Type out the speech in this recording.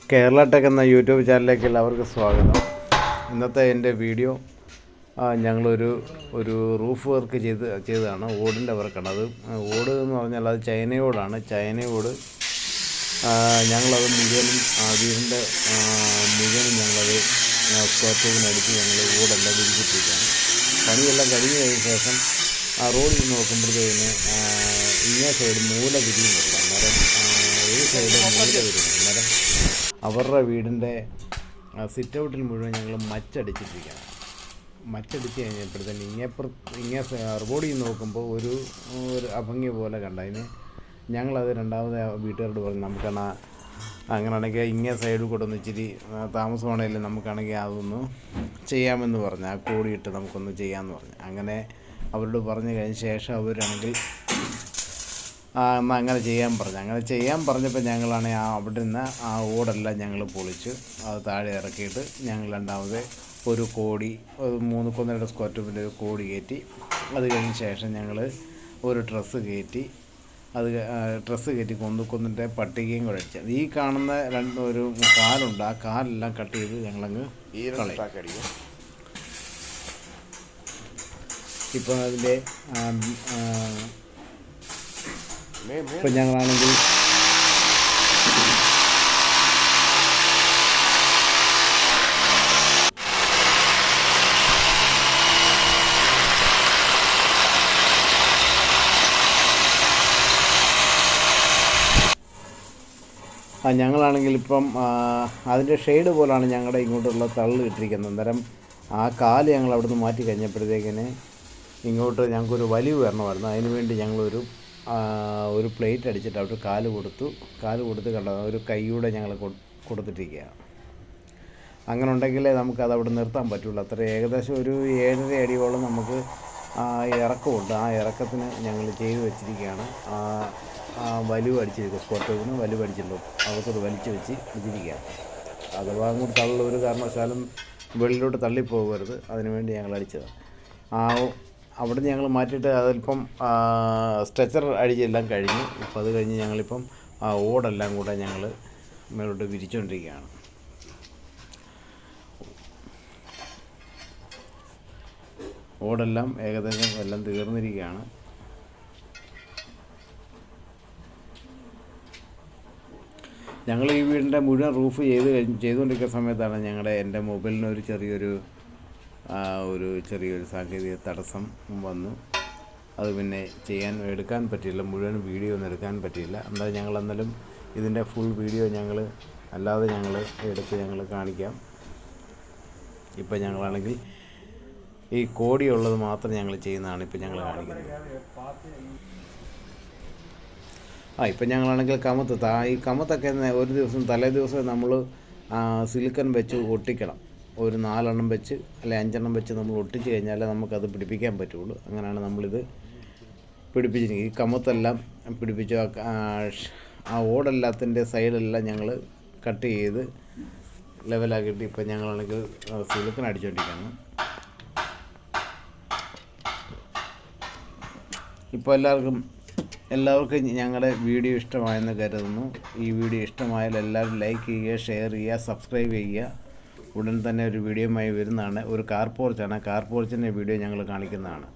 Kerala tech എന്ന YouTube ചാനലിലേക്ക് എല്ലാവർക്കും സ്വാഗതം. ഇന്നത്തെ എൻ്റെ വീഡിയോ ഞങ്ങളൊരു റൂഫ് വർക്ക് ചെയ്തതാണ്. ഓടിൻ്റെ വർക്കാണ്. അത് ഓട് എന്ന് പറഞ്ഞാൽ അത് ചൈനയോടാണ്. ചൈനയോട് ഞങ്ങളത് മുഴുവനും വീടിൻ്റെ മുഴുവനും ഞങ്ങളത് സ്ക്വയർ ഞങ്ങൾ ഓടെല്ലാം വിരിച്ചിട്ടിരിക്കുകയാണ്. പണിയെല്ലാം കഴിഞ്ഞ ശേഷം റോഡിൽ നോക്കുമ്പോഴത്തേന് ഇങ്ങേ സൈഡ് മൂല വിരിയുന്നില്ല. അന്നേരം ഒരു സൈഡ് മൂല വരുന്നു. അന്നേരം അവരുടെ വീടിൻ്റെ സിറ്റ് ഔട്ടിൽ മുഴുവൻ ഞങ്ങൾ മച്ചടിച്ചിട്ടിരിക്കുകയാണ്. മച്ചടിച്ച് കഴിഞ്ഞപ്പോഴത്തേന് ഇങ്ങേ റോഡിൽ നോക്കുമ്പോൾ ഒരു അഭംഗി പോലെ കണ്ട. അതിന് ഞങ്ങളത് രണ്ടാമത് വീട്ടുകാരോട് പറഞ്ഞു, നമുക്കാണ് അങ്ങനെയാണെങ്കിൽ ഇങ്ങേ സൈഡിൽ കൂടെ ഒന്ന് ഇച്ചിരി താമസമാണെങ്കിൽ നമുക്കാണെങ്കിൽ അതൊന്ന് ചെയ്യാമെന്ന് പറഞ്ഞു. ആ കോടിയിട്ട് നമുക്കൊന്ന് ചെയ്യാമെന്ന് പറഞ്ഞു. അങ്ങനെ അവരോട് പറഞ്ഞു കഴിഞ്ഞ ശേഷം അവരാണെങ്കിൽ എന്നാൽ അങ്ങനെ ചെയ്യാൻ പറഞ്ഞു. അങ്ങനെ ചെയ്യാൻ പറഞ്ഞപ്പോൾ ഞങ്ങളാണെങ്കിൽ അവിടെ നിന്ന് ആ ഓടെല്ലാം ഞങ്ങൾ പൊളിച്ച് അത് താഴെ ഇറക്കിയിട്ട് ഞങ്ങൾ രണ്ടാമത് ഒരു കോടി 3 സ്ക്വയർ ഫീറ്റിൻ്റെ ഒരു കോടി കയറ്റി. അത് കഴിഞ്ഞ ശേഷം ഞങ്ങൾ ഒരു ഡ്രസ്സ് കയറ്റി. അത് ഡ്രസ്സ് കയറ്റി കൊന്നിൻ്റെ പട്ടികയും കൂടെ അടിച്ചത്. ഈ കാണുന്ന ഒരു കാലുണ്ട്. ആ കാലെല്ലാം കട്ട് ചെയ്ത് ഞങ്ങളങ്ങ് കളയും. ഇപ്പം അതിൻ്റെ ഇപ്പം ഞങ്ങളാണെങ്കിൽ ഇപ്പം അതിൻ്റെ ഷെയ്ഡ് പോലാണ് ഞങ്ങളുടെ ഇങ്ങോട്ടുള്ള തള്ളു ഇട്ടിരിക്കുന്നത്. അന്നേരം ആ കാല് ഞങ്ങൾ അവിടുന്ന് മാറ്റി കഴിഞ്ഞപ്പോഴത്തേക്കിന് ഇങ്ങോട്ട് ഞങ്ങൾക്കൊരു വലിവ് വരണമായിരുന്നു. അതിന് വേണ്ടി ഞങ്ങളൊരു പ്ലേറ്റ് അടിച്ചിട്ട് അവിടെ കാല് കൊടുത്ത് കണ്ട ഒരു കൈയൂടെ ഞങ്ങൾ കൊടുത്തിട്ടിരിക്കുകയാണ്. അങ്ങനെ ഉണ്ടെങ്കിലേ നമുക്കത് അവിടെ നിർത്താൻ പറ്റുള്ളൂ. അത്ര ഏകദേശം ഒരു 7.5 അടിയോളം നമുക്ക് ഇറക്കമുണ്ട്. ആ ഇറക്കത്തിന് ഞങ്ങൾ ചെയ്ത് വെച്ചിരിക്കുകയാണ്. വലിവ് അടിച്ചിരിക്കുക. സ്ക്വയർ വലിവ് അടിച്ചിട്ടുണ്ടോ അവർക്കത് വലിച്ചു വെച്ച് ഇടിച്ചിരിക്കുകയാണ്. അഥവാ അങ്ങോട്ട് ഒരു കാരണവശാലും വെളിയിലോട്ട് തള്ളിപ്പോകരുത്. അതിനുവേണ്ടി ഞങ്ങൾ അടിച്ചതാണ്. അവിടെ നിന്ന് ഞങ്ങൾ മാറ്റിയിട്ട് അതിലിപ്പം സ്ട്രെച്ചർ അടിച്ചെല്ലാം കഴിഞ്ഞു. ഇപ്പം അത് കഴിഞ്ഞ് ഞങ്ങളിപ്പം ഓടെല്ലാം കൂടെ ഞങ്ങൾ മേലോട്ട് വിരിച്ചുകൊണ്ടിരിക്കുകയാണ്. ഓടെല്ലാം ഏകദേശം എല്ലാം തീർന്നിരിക്കുകയാണ്. ഞങ്ങൾ ഈ വീടിൻ്റെ മുഴുവൻ റൂഫ് ചെയ്തുകൊണ്ടിരിക്കുന്ന സമയത്താണ് എൻ്റെ മൊബൈലിന് ഒരു ചെറിയൊരു സാങ്കേതിക തടസ്സം വന്നു. അത് പിന്നെ എടുക്കാൻ പറ്റിയില്ല. മുഴുവൻ വീഡിയോ ഒന്നും എടുക്കാൻ പറ്റിയില്ല. എന്തായാലും ഞങ്ങൾ എന്നാലും ഇതിൻ്റെ ഫുൾ വീഡിയോ അല്ലാതെ എടുത്ത് കാണിക്കാം. ഇപ്പം ഞങ്ങളാണെങ്കിൽ ഈ കോടിയുള്ളത് മാത്രം ഞങ്ങൾ ചെയ്യുന്നതാണ് ഇപ്പം ഞങ്ങൾ കാണിക്കുന്നത്. ഇപ്പം ഞങ്ങളാണെങ്കിൽ ഈ കമത്തൊക്കെ ഒരു ദിവസം തലേ ദിവസം നമ്മൾ സിലിക്കൺ വെച്ച് ഒട്ടിക്കണം. ഒരു 4 എണ്ണം വെച്ച് അല്ലെങ്കിൽ 5 എണ്ണം വെച്ച് നമ്മൾ ഒട്ടിച്ച് കഴിഞ്ഞാലേ നമുക്കത് പിടിപ്പിക്കാൻ പറ്റുള്ളൂ. അങ്ങനെയാണ് നമ്മളിത് പിടിപ്പിച്ചിരിക്കുന്നത്. ഈ കമത്തെല്ലാം പിടിപ്പിച്ചു. ആ ഓടെല്ലാത്തിൻ്റെ സൈഡെല്ലാം ഞങ്ങൾ കട്ട് ചെയ്ത് ലെവലാക്കിയിട്ട് ഇപ്പം ഞങ്ങളാണെങ്കിൽ സിലിക്കൺ അടിച്ചുകൊണ്ടിരിക്കുകയാണ്. ഇപ്പോൾ എല്ലാവർക്കും ഞങ്ങളുടെ വീഡിയോ ഇഷ്ടമായെന്ന് കരുതുന്നു. ഈ വീഡിയോ ഇഷ്ടമായാൽ എല്ലാവരും ലൈക്ക് ചെയ്യുക, ഷെയർ ചെയ്യുക, സബ്സ്ക്രൈബ് ചെയ്യുക. ഉടൻ തന്നെ ഒരു വീഡിയോയുമായി വരുന്നതാണ്. ഒരു കാർ പോർച്ചാണ്. കാർ പോർച്ചിൻ്റെ വീഡിയോ ഞങ്ങൾ കാണിക്കുന്നതാണ്.